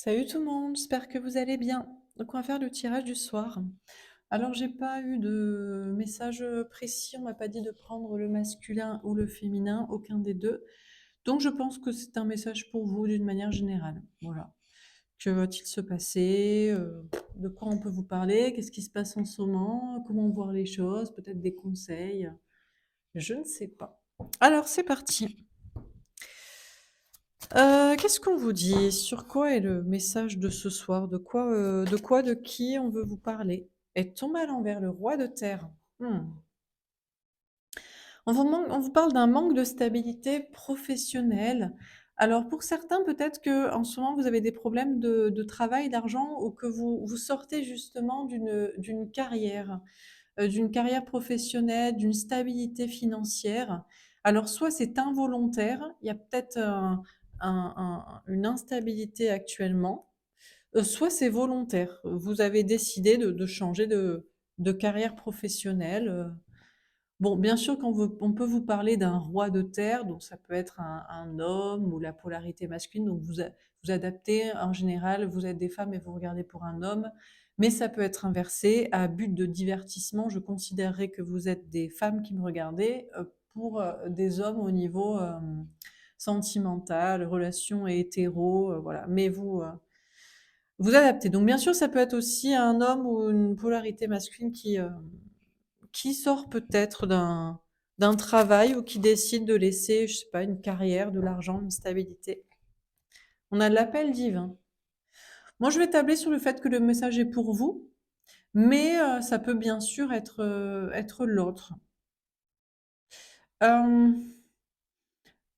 Salut tout le monde, j'espère que vous allez bien. Donc on va faire le tirage du soir. Alors j'ai pas eu de message précis, on m'a pas dit de prendre le masculin ou le féminin, aucun des deux. Donc je pense que c'est un message pour vous d'une manière générale. Voilà. Que va-t-il se passer? De quoi on peut vous parler? Qu'est-ce qui se passe en ce moment? Comment voir les choses? Peut-être des conseils? Je ne sais pas. Alors c'est parti. Qu'est-ce qu'on vous dit? Sur quoi est le message de ce soir? De qui on veut vous parler? Elle tombe à l'envers, le roi de terre. Mmh. On vous parle d'un manque de stabilité professionnelle. Alors pour certains, peut-être que en ce moment, vous avez des problèmes de travail, d'argent ou que vous sortez justement d'une carrière professionnelle, d'une stabilité financière. Alors soit c'est involontaire, il y a peut-être une instabilité actuellement, soit c'est volontaire. Vous avez décidé de changer de carrière professionnelle. Bon, bien sûr on peut vous parler d'un roi de terre, donc ça peut être un homme ou la polarité masculine, donc vous adaptez. En général, vous êtes des femmes et vous regardez pour un homme, mais ça peut être inversé. À but de divertissement, je considérerais que vous êtes des femmes qui me regardez, pour, des hommes au niveau, sentimental, relation hétéro, voilà. Mais vous adaptez. Donc bien sûr, ça peut être aussi un homme ou une polarité masculine qui sort peut-être d'un travail ou qui décide de laisser, je sais pas, une carrière, de l'argent, une stabilité. On a l'appel divin. Moi, je vais tabler sur le fait que le message est pour vous, mais ça peut bien sûr être l'autre. Hem,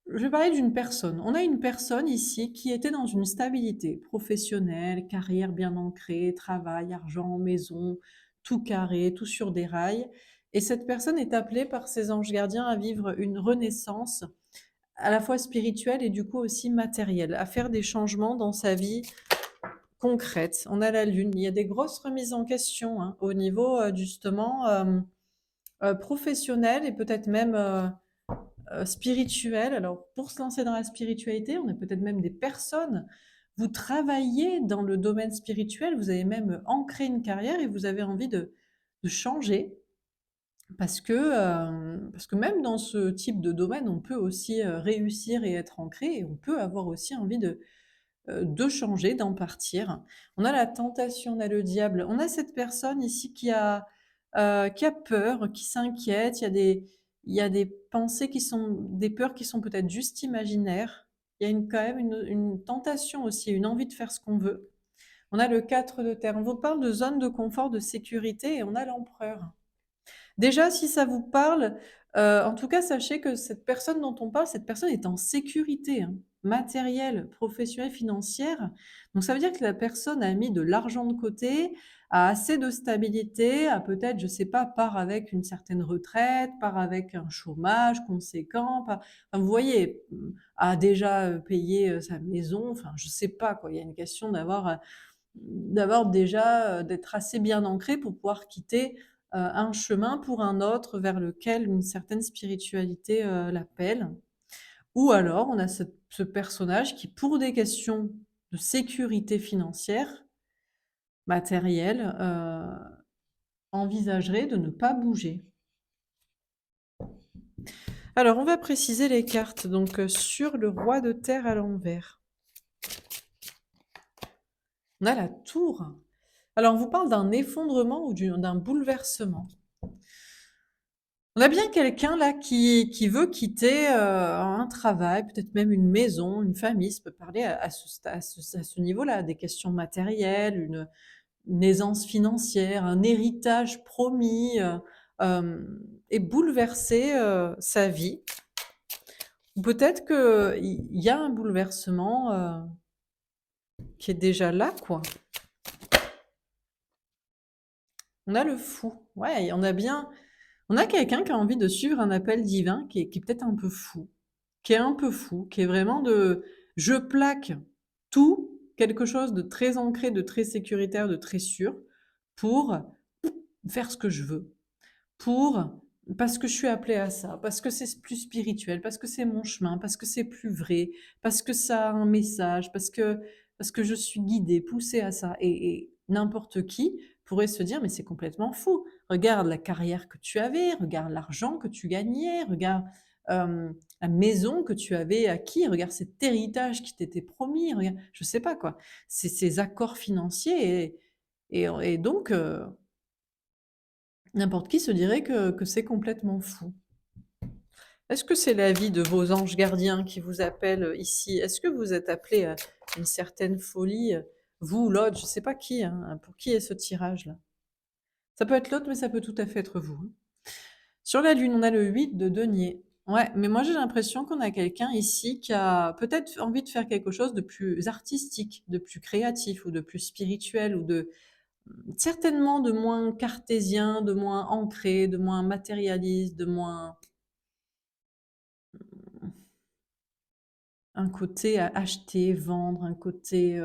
je vais parler d'une personne. On a une personne ici qui était dans une stabilité professionnelle, carrière bien ancrée, travail, argent, maison, tout carré, tout sur des rails, et cette personne est appelée par ses anges gardiens à vivre une renaissance à la fois spirituelle et du coup aussi matérielle, à faire des changements dans sa vie concrète. On a la lune, il y a des grosses remises en question, hein, au niveau, justement, professionnel et peut-être même, spirituel. Alors pour se lancer dans la spiritualité, on est peut-être même des personnes, vous travaillez dans le domaine spirituel, vous avez même ancré une carrière et vous avez envie de changer parce que même dans ce type de domaine, on peut aussi, réussir et être ancré, et on peut avoir aussi envie de changer, d'en partir. On a la tentation, on a le diable, on a cette personne ici qui a peur, qui s'inquiète, il y a des pensées qui sont des peurs qui sont peut-être juste imaginaires. Il y a quand même une tentation aussi, une envie de faire ce qu'on veut. On a le 4 de terre, on vous parle de zone de confort, de sécurité, et on a l'empereur. Déjà, si ça vous parle, en tout cas, sachez que cette personne dont on parle, cette personne est en sécurité, hein, matérielle, professionnelle, financière. Donc ça veut dire que la personne a mis de l'argent de côté, a assez de stabilité, a peut-être, je sais pas, part avec une certaine retraite, part avec un chômage conséquent, enfin, vous voyez, a déjà, payé, sa maison, enfin, je sais pas quoi. Il y a une question d'avoir déjà, d'être assez bien ancré pour pouvoir quitter, un chemin pour un autre vers lequel une certaine spiritualité, l'appelle. Ou alors on a ce personnage qui, pour des questions de sécurité financière, matérielle, envisagerait de ne pas bouger. Alors on va préciser les cartes, donc sur le roi de terre à l'envers. On a la tour. Alors on vous parle d'un effondrement ou d'un bouleversement. On a bien quelqu'un là qui veut quitter, un travail, peut-être même une maison, une famille. Ça peut parler à ce niveau-là, des questions matérielles, une aisance financière, un héritage promis, et bouleverser, sa vie. Ou peut-être qu'il y a un bouleversement, qui est déjà là, quoi. On a le fou. Ouais, on a quelqu'un qui a envie de suivre un appel divin qui est peut-être un peu fou, qui est un peu fou, qui est vraiment je plaque tout, quelque chose de très ancré, de très sécuritaire, de très sûr, pour faire ce que je veux, pour parce que je suis appelée à ça, parce que c'est plus spirituel, parce que c'est mon chemin, parce que c'est plus vrai, parce que ça a un message, parce que parce que je suis guidée, poussée à ça et n'importe qui pourrait se dire: «Mais c'est complètement fou. Regarde la carrière que tu avais, regarde l'argent que tu gagnais, regarde, la maison que tu avais acquis, regarde cet héritage qui t'était promis, regarde» je sais pas quoi. Ces accords financiers et donc n'importe qui se dirait que c'est complètement fou. Est-ce que c'est l'avis de vos anges gardiens qui vous appellent, ici? Est-ce que vous êtes appelés à une certaine folie, vous ou l'autre? Je sais pas qui, hein, pour qui est ce tirage-là? Ça peut être l'autre, mais ça peut tout à fait être vous, hein. Sur la Lune, on a le 8 de denier. Ouais, mais moi j'ai l'impression qu'on a quelqu'un ici qui a peut-être envie de faire quelque chose de plus artistique, de plus créatif ou de plus spirituel ou de certainement de moins cartésien, de moins ancré, de moins matérialiste, de moins un côté à acheter, vendre, un côté,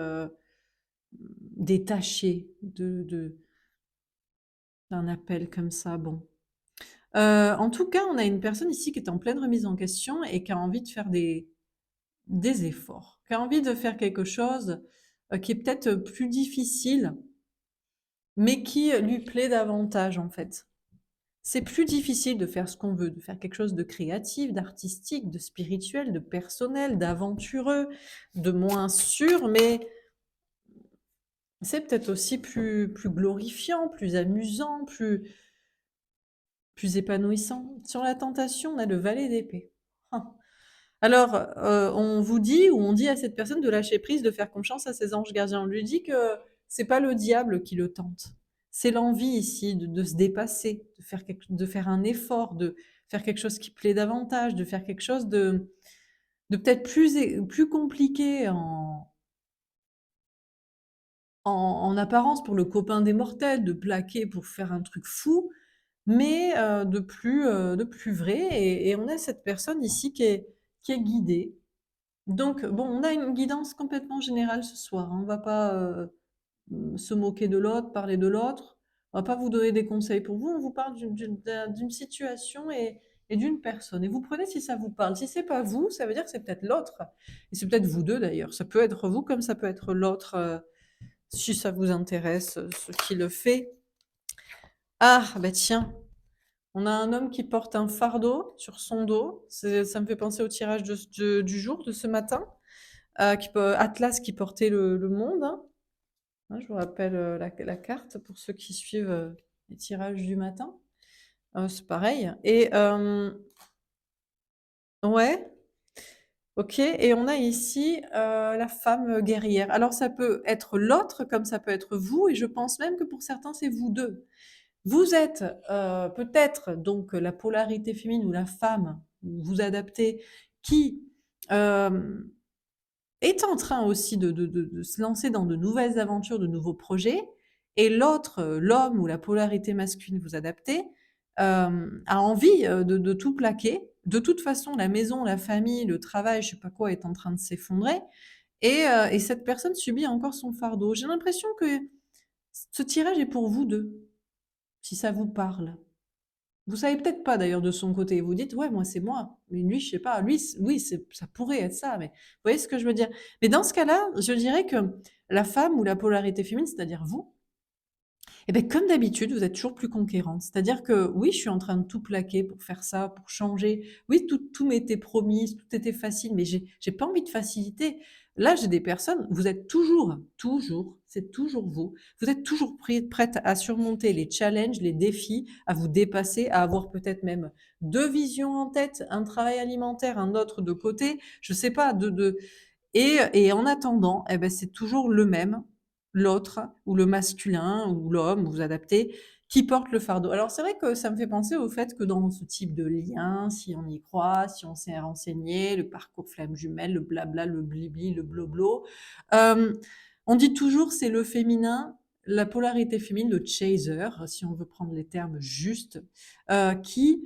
détaché de d'un appel comme ça, bon. En tout cas, on a une personne ici qui est en pleine remise en question et qui a envie de faire des efforts, qui a envie de faire quelque chose, qui est peut-être, plus difficile, mais qui, lui plaît davantage, en fait. C'est plus difficile de faire ce qu'on veut, de faire quelque chose de créatif, d'artistique, de spirituel, de personnel, d'aventureux, de moins sûr, mais c'est peut-être aussi plus glorifiant, plus amusant, plus épanouissant. Sur la tentation, on a le valet d'épée. Ah. Alors, on vous dit ou on dit à cette personne de lâcher prise, de faire confiance à ses anges gardiens. On lui dit que c'est pas le diable qui le tente. C'est l'envie ici de se dépasser, de faire un effort, de faire quelque chose qui plaît davantage, de faire quelque chose de peut-être plus compliqué en apparence pour le copain des mortels, de plaquer pour faire un truc fou, mais de plus vrai et on a cette personne ici qui est guidée. Donc bon, on a une guidance complètement générale ce soir, hein. On va pas, se moquer de l'autre, parler de l'autre. On va pas vous donner des conseils pour vous, on vous parle d'une situation et d'une personne et vous prenez si ça vous parle. Si c'est pas vous, ça veut dire que c'est peut-être l'autre et c'est peut-être vous 2 d'ailleurs. Ça peut être vous comme ça peut être l'autre, si ça vous intéresse, ce qui le fait. Ah, bah tiens, on a un homme qui porte un fardeau sur son dos. Ça me fait penser au tirage du jour, de ce matin, Atlas qui portait le monde, hein. Hein, je vous rappelle la carte pour ceux qui suivent les tirages du matin. C'est pareil. Et ouais, ok. Et on a ici la femme guerrière. Alors ça peut être l'autre comme ça peut être vous, et je pense même que pour certains c'est vous deux. Vous êtes, peut-être donc la polarité féminine ou la femme, vous vous adaptez, qui, hem, est en train aussi de se lancer dans de nouvelles aventures, de nouveaux projets et l'autre, l'homme ou la polarité masculine, vous adaptez, a envie, de tout plaquer. De toute façon, la maison, la famille, le travail, je sais pas quoi, est en train de s'effondrer et cette personne subit encore son fardeau. J'ai l'impression que ce tirage est pour vous 2. Si ça vous parle. Vous savez peut-être pas d'ailleurs de son côté. Vous dites: «Ouais, moi, c'est moi». Mais lui, je sais pas, lui, oui, ça pourrait être ça, mais vous voyez ce que je veux dire? Mais dans ce cas-là, je dirais que la femme ou la polarité féminine, c'est-à-dire vous, et beh, comme d'habitude, vous êtes toujours plus conquérante. C'est-à-dire que oui, je suis en train de tout plaquer pour faire ça, pour changer. Oui, tout m'était promis, tout était facile, mais j'ai pas envie de facilité. Là, j'ai des personnes, vous êtes toujours, c'est toujours vous. Vous êtes toujours prête à surmonter les challenges, les défis, à vous dépasser, à avoir peut-être même 2 visions en tête, un travail alimentaire, un autre de côté. Je sais pas, et en attendant, eh ben, c'est toujours le même, l'autre ou le masculin ou l'homme, vous adaptez, qui porte le fardeau. Alors c'est vrai que ça me fait penser au fait que dans ce type de lien, si on y croit, si on s'est renseigné, le parcours flamme jumelle, le blabla, le blibli, le bloblo, hem, on dit toujours c'est le féminin, la polarité féminine, le chaser, si on veut prendre les termes justes, qui,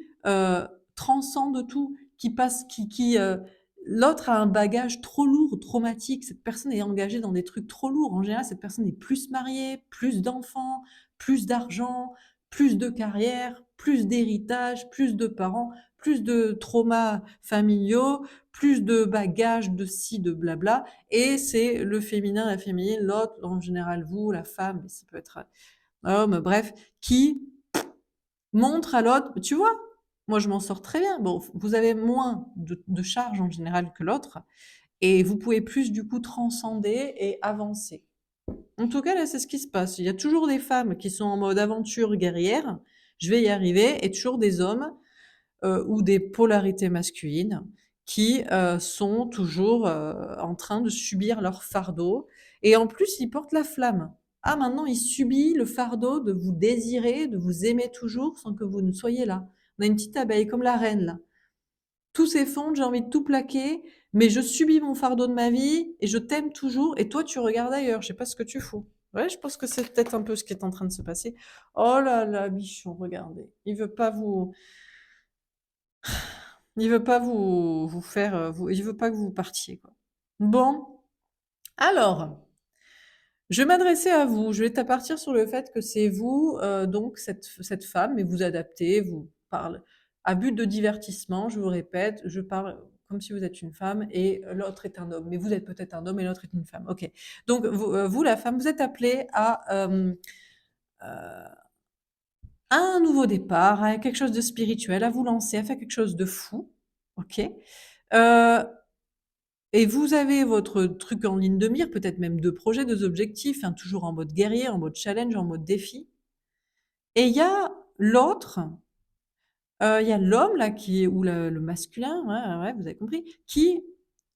transcende tout, qui passe qui l'autre a un bagage trop lourd, traumatique. Cette personne est engagée dans des trucs trop lourds. En général, cette personne est plus mariée, plus d'enfants, plus d'argent, plus de carrière, plus d'héritage, plus de parents, plus de traumas familiaux, plus de bagages de ci, de blabla. Et c'est le féminin, la féminine, l'autre, en général vous, la femme, mais ça peut être un homme, bref, qui montre à l'autre, tu vois, moi je m'en sors très bien. Bon, vous avez moins de charges en général que l'autre, et vous pouvez plus du coup transcender et avancer. En tout cas, là, c'est ce qui se passe. Il y a toujours des femmes qui sont en mode aventure guerrière, je vais y arriver, et toujours des hommes ou des polarités masculines qui sont toujours en train de subir leur fardeau. Et en plus, ils portent la flamme. Ah, maintenant, il subit le fardeau de vous désirer, de vous aimer toujours sans que vous ne soyez là. On a une petite abeille comme la reine, là. Tout s'effondre, j'ai envie de tout plaquer, mais je subis mon fardeau de ma vie et je t'aime toujours. Et toi, tu regardes ailleurs. Je sais pas ce que tu fous. Ouais, je pense que c'est peut-être un peu ce qui est en train de se passer. Oh là là, bichon, regardez. Il veut pas vous faire, il veut pas que vous partiez, quoi. Bon, alors, je vais m'adresser à vous. Je vais partir sur le fait que c'est vous, donc cette femme, mais vous adaptez, vous parle à but de divertissement, je vous répète, je parle comme si vous êtes une femme et l'autre est un homme, mais vous êtes peut-être un homme et l'autre est une femme. OK. Donc vous la femme, vous êtes appelée à un nouveau départ, à quelque chose de spirituel, à vous lancer, à faire quelque chose de fou. OK. Heu Et vous avez votre truc en ligne de mire, peut-être même 2 projets, 2 objectifs, hein, toujours en mode guerrier, en mode challenge, en mode défi. Et il y a l'autre, il y a l'homme là qui est ou le masculin, ouais, ouais, ouais, vous avez compris, qui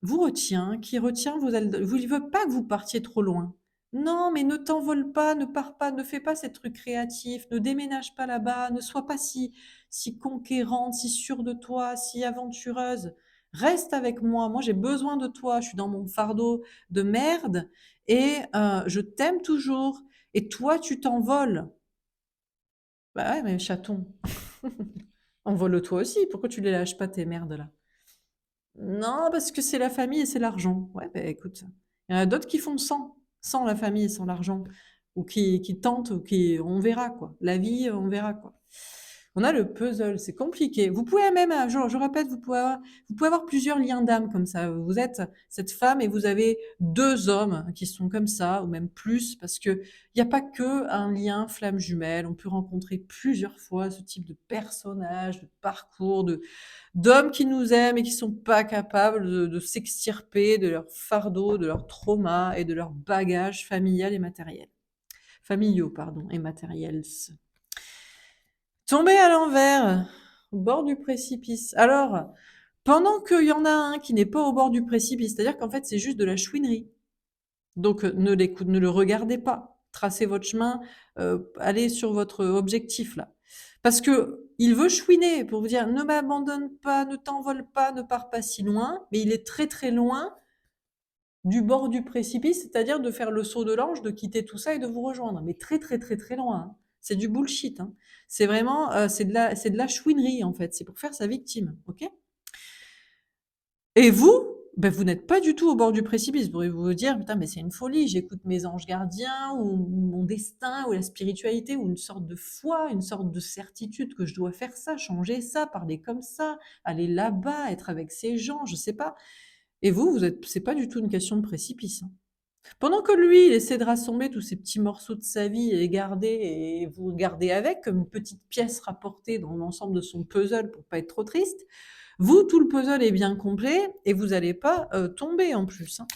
vous retient, qui retient vos ailes de vous il veut pas que vous partiez trop loin. «Non, mais ne t'envole pas, ne pars pas, ne fais pas ces trucs créatifs, ne déménage pas là-bas, ne sois pas si conquérante, si sûre de toi, si aventureuse. Reste avec moi, moi j'ai besoin de toi, je suis dans mon fardeau de merde et je t'aime toujours et toi tu t'envoles». Bah ouais, mais chaton. Envole-toi aussi, pourquoi tu les lâches pas tes merdes là? Non, parce que c'est la famille et c'est l'argent. Ouais, bah écoute, il y en a d'autres qui font sans la famille et sans l'argent, ou qui tentent, ou qui, on verra quoi. La vie, on verra quoi. On a le puzzle, c'est compliqué. Vous pouvez même, je répète, vous pouvez avoir plusieurs liens d'âme comme ça. Vous êtes cette femme et vous avez deux hommes qui sont comme ça, ou même plus, parce que il n'y a pas que un lien flamme jumelle. On peut rencontrer plusieurs fois ce type de personnage, de parcours, d'hommes qui nous aiment et qui sont pas capables de s'extirper de leur fardeau, de leur trauma et de leur bagage familial et matériel. Familiaux, pardon, et matériels. Tomber à l'envers, au bord du précipice. Alors, pendant qu'il y en a un qui n'est pas au bord du précipice, c'est-à-dire qu'en fait, c'est juste de la chouinerie. Donc, ne le regardez pas. Tracez votre chemin, allez sur votre objectif là. Parce que il veut chouiner pour vous dire ne m'abandonne pas, ne t'envole pas, ne pars pas si loin, mais il est très très loin du bord du précipice, c'est-à-dire de faire le saut de l'ange, de quitter tout ça et de vous rejoindre. Mais très très très très loin, hein. C'est du bullshit, hein. C'est vraiment, c'est de la chouinerie en fait. C'est pour faire sa victime, ok? Et vous, ben vous n'êtes pas du tout au bord du précipice. Vous pourriez vous dire, putain, mais c'est une folie. J'écoute mes anges gardiens ou mon destin ou la spiritualité ou une sorte de foi, une sorte de certitude que je dois faire ça, changer ça, parler comme ça, aller là-bas, être avec ces gens, je sais pas. Et vous êtes, c'est pas du tout une question de précipice, hein. Pendant que lui, il essaie de rassembler tous ces petits morceaux de sa vie et les garder et vous gardez avec comme une petite pièce rapportée dans l'ensemble de son puzzle pour pas être trop triste, vous, tout le puzzle est bien complet et vous allez pas tomber en plus, hein.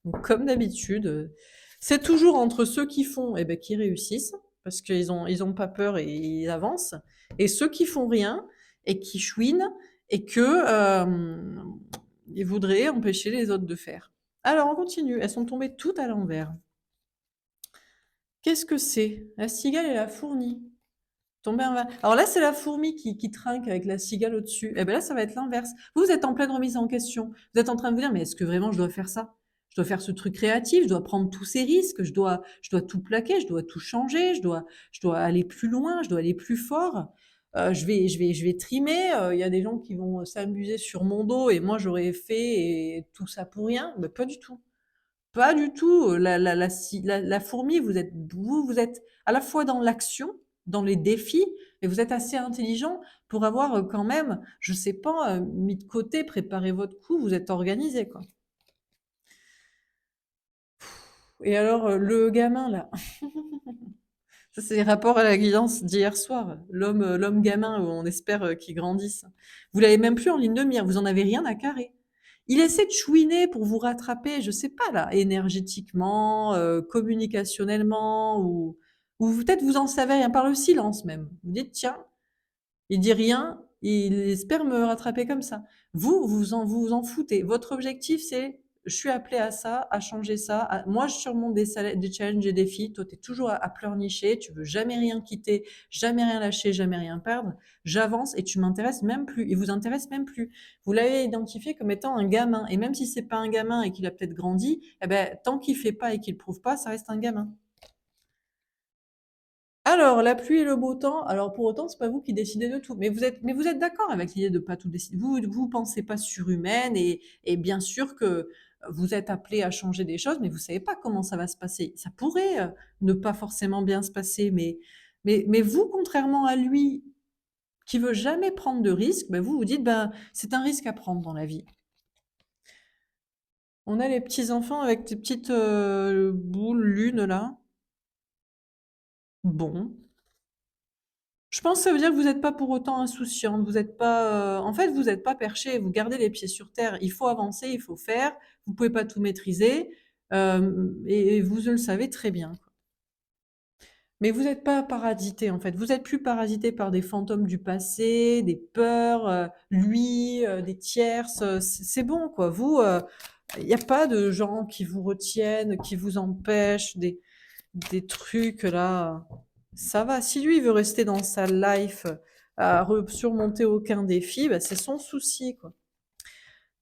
Donc, comme d'habitude, c'est toujours entre ceux qui font, et ben, qui réussissent parce ils ont pas peur et ils avancent, et ceux qui font rien et qui chouinent et que ils voudraient empêcher les autres de faire. Alors, on continue. Elles sont tombées toutes à l'envers. Qu'est-ce que c'est? La cigale et la fourmi. Tomber en bas. Alors là, c'est la fourmi qui trinque avec la cigale au-dessus. Et ben là, ça va être l'inverse. Vous êtes en pleine remise en question. Vous êtes en train de vous dire, mais est-ce que vraiment je dois faire ça? Je dois faire ce truc créatif, je dois prendre tous ces risques, je dois tout plaquer, je dois tout changer, je dois aller plus loin, je dois aller plus fort. Je vais trimer. Il y a des gens qui vont s'amuser sur mon dos et moi j'aurais fait et tout ça pour rien. Mais pas du tout. Pas du tout. La fourmi, vous êtes à la fois dans l'action, dans les défis et vous êtes assez intelligent pour avoir, quand même, je sais pas, mis de côté, préparé votre coup, vous êtes organisé, quoi. Et alors, le gamin là, ça c'est rapport à la guidance d'hier soir, l'homme gamin, on espère, qu'il grandisse. Vous l'avez même plus en ligne de mire, vous en avez rien à carrer. Il essaie de chouiner pour vous rattraper, je sais pas là, énergétiquement, communicationnellement ou peut-être vous en savez rien, par le silence même. Vous dites: «Tiens, il dit rien, il espère me rattraper comme ça. Vous en foutez. Votre objectif, c'est je suis appelé à ça, à changer ça. Moi, je surmonte des challenges et des défis. Toi, tu es toujours à pleurnicher. Tu veux jamais rien quitter, jamais rien lâcher, jamais rien perdre. J'avance et tu m'intéresses même plus. Il vous intéresse même plus. Vous l'avez identifié comme étant un gamin. Et même si c'est pas un gamin et qu'il a peut-être grandi, eh ben, tant qu'il fait pas et qu'il prouve pas, ça reste un gamin. Alors, la pluie et le beau temps, alors pour autant, c'est pas vous qui décidez de tout. Mais vous êtes d'accord avec l'idée de pas tout décider. Vous pensez pas surhumaine et bien sûr que vous êtes appelé à changer des choses, mais vous savez pas comment ça va se passer. Ça pourrait ne pas forcément bien se passer, mais vous, contrairement à lui, qui veut jamais prendre de risques, ben vous vous dites, ben, c'est un risque à prendre dans la vie. On a les petits enfants avec des petites boules lunes là. Bon. Je pense que ça veut dire que vous n'êtes pas pour autant insouciante, vous êtes pas, en fait, vous n'êtes pas perché, vous gardez les pieds sur terre. Il faut avancer, il faut faire, vous pouvez pas tout maîtriser, et vous le savez très bien, quoi. Mais vous n'êtes pas parasité, en fait. Vous êtes plus parasité par des fantômes du passé, des peurs, lui, des tierces, c'est bon, quoi. Vous, il y a pas de gens qui vous retiennent, qui vous empêchent, des trucs là. Ça va. Si lui veut rester dans sa life à surmonter aucun défi, bah, c'est son souci, quoi.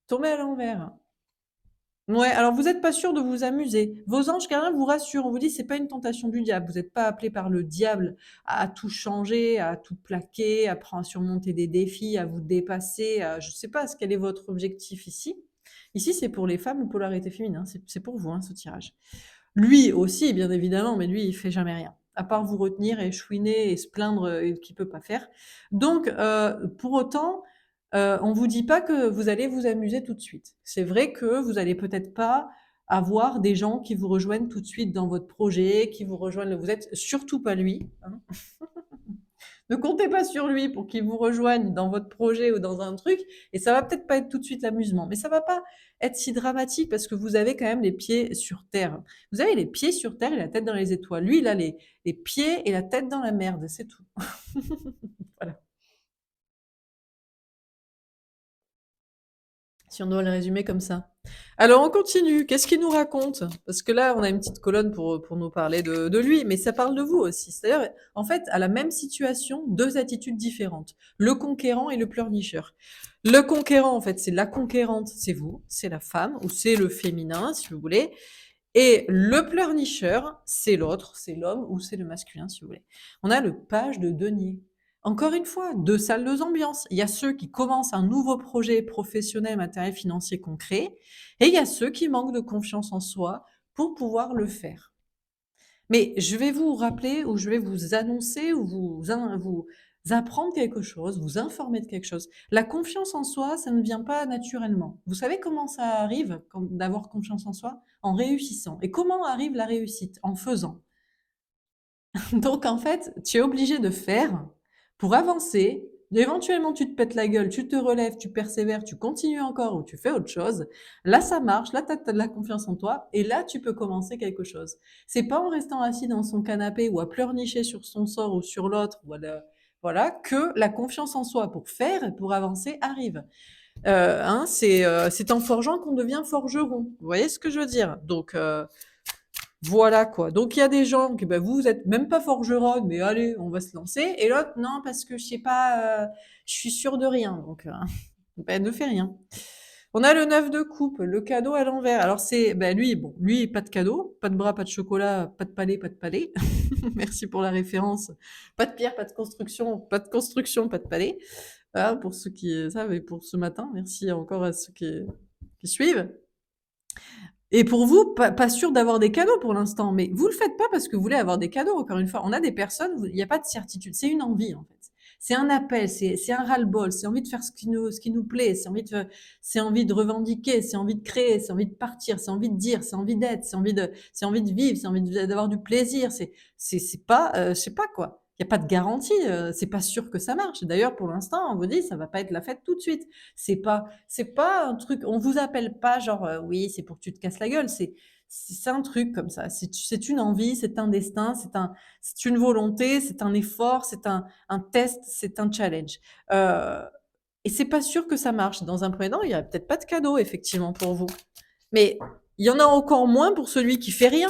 Tombez à l'envers. Ouais, alors vous n'êtes pas sûr de vous amuser. Vos anges gardiens vous rassurent. On vous dit c'est pas une tentation du diable. Vous n'êtes pas appelé par le diable à tout changer, à tout plaquer, à surmonter des défis, à vous dépasser. Je sais pas quel est votre objectif ici. Ici, c'est pour les femmes ou polarité féminine. C'est pour vous, hein, ce tirage. Lui aussi, bien évidemment, mais lui, il fait jamais rien, à part vous retenir et chouiner et se plaindre qu'il peut pas faire. Donc, pour autant, on vous dit pas que vous allez vous amuser tout de suite. C'est vrai que vous allez peut-être pas avoir des gens qui vous rejoignent tout de suite dans votre projet, qui vous rejoignent. Vous êtes surtout pas lui, hein. Ne comptez pas sur lui pour qu'il vous rejoigne dans votre projet ou dans un truc, et ça va peut-être pas être tout de suite l'amusement, mais ça va pas être si dramatique parce que vous avez quand même les pieds sur terre. Vous avez les pieds sur terre et la tête dans les étoiles. Lui, il a les pieds et la tête dans la merde, c'est tout. Voilà. Si on doit le résumer comme ça. Alors on continue. Qu'est-ce qu'il nous raconte? Parce que là, on a une petite colonne pour nous parler de lui, mais ça parle de vous aussi. C'est-à-dire, en fait, à la même situation, deux attitudes différentes. Le conquérant et le pleurnicheur. Le conquérant, en fait, c'est la conquérante, c'est vous, c'est la femme, ou c'est le féminin, si vous voulez. Et le pleurnicheur, c'est l'autre, c'est l'homme, ou c'est le masculin, si vous voulez. On a le page de denier. Encore une fois, deux salles, deux ambiances. Il y a ceux qui commencent un nouveau projet professionnel, matériel, financier concret, et il y a ceux qui manquent de confiance en soi pour pouvoir le faire. Mais je vais vous rappeler ou je vais vous annoncer ou vous apprendre quelque chose, vous informer de quelque chose. La confiance en soi, ça ne vient pas naturellement. Vous savez comment ça arrive d'avoir confiance en soi? En réussissant. Et comment arrive la réussite? En faisant. Donc en fait, tu es obligé de faire pour avancer. Éventuellement, tu te pètes la gueule, tu te relèves, tu persévères, tu continues encore ou tu fais autre chose. Là, ça marche, là, tu as de la confiance en toi et là, tu peux commencer quelque chose. C'est pas en restant assis dans son canapé ou à pleurnicher sur son sort ou sur l'autre, voilà, que la confiance en soi pour faire et pour avancer arrive. Hein, c'est en forgeant qu'on devient forgeron. Vous voyez ce que je veux dire? Donc, voilà quoi. Donc il y a des gens qui, bah, vous êtes même pas forgeronne, mais allez, on va se lancer. Et l'autre, non, parce que je sais pas, je suis sûre de rien. Donc, bah, ne fais rien. On a le 9 de coupe, le cadeau à l'envers. Alors c'est, bah, lui, bon, lui, pas de cadeau, pas de bras, pas de chocolat, pas de palais, pas de palais. Merci pour la référence. Pas de pierre, pas de construction, pas de construction, pas de palais. Voilà, pour ceux qui savent et pour ce matin. Merci encore à ceux qui suivent. Et pour vous, pas sûr d'avoir des cadeaux pour l'instant, mais vous le faites pas parce que vous voulez avoir des cadeaux, encore une fois. On a des personnes, il n'y a pas de certitude, c'est une envie en fait. C'est un appel, c'est un ras-le-bol, c'est envie de faire ce qui nous plaît, c'est envie de revendiquer, c'est envie de créer, c'est envie de partir, c'est envie de dire, c'est envie d'être, c'est envie de vivre, c'est envie d'avoir du plaisir. C'est pas, je sais pas quoi. Il n'y a pas de garantie, c'est pas sûr que ça marche. D'ailleurs, pour l'instant, on vous dit, ça va pas être la fête tout de suite. C'est pas un truc, on vous appelle pas genre, oui, c'est pour que tu te casses la gueule. C'est un truc comme ça. C'est une envie, c'est un destin, c'est une volonté, c'est un effort, c'est un test, c'est un challenge. Euh, et c'est pas sûr que ça marche. Dans un premier temps, il y a peut-être pas de cadeau, effectivement, pour vous. Mais il y en a encore moins pour celui qui fait rien.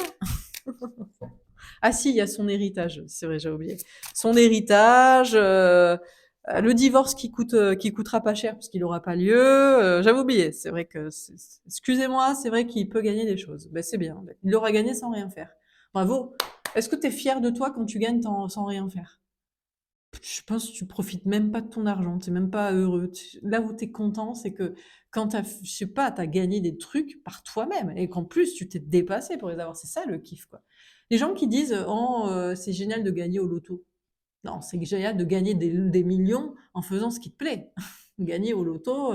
Ah si, il y a son héritage, c'est vrai, j'ai oublié. Son héritage, le divorce qui coûtera pas cher puisqu'il aura pas lieu. J'avais oublié. C'est vrai que, excusez-moi, c'est vrai qu'il peut gagner des choses. Ben c'est bien. Il aura gagné sans rien faire. Bravo. Est-ce que tu es fier de toi quand tu gagnes sans rien faire? Je pense que tu profites même pas de ton argent, tu es même pas heureux. Là où tu es content, c'est que quand je sais pas, tu as gagné des trucs par toi-même et qu'en plus tu t'es dépassé pour les avoir. C'est ça le kiff, quoi. Les gens qui disent oh c'est génial de gagner au loto. Non, c'est génial de gagner des millions en faisant ce qui te plaît. Gagner au loto,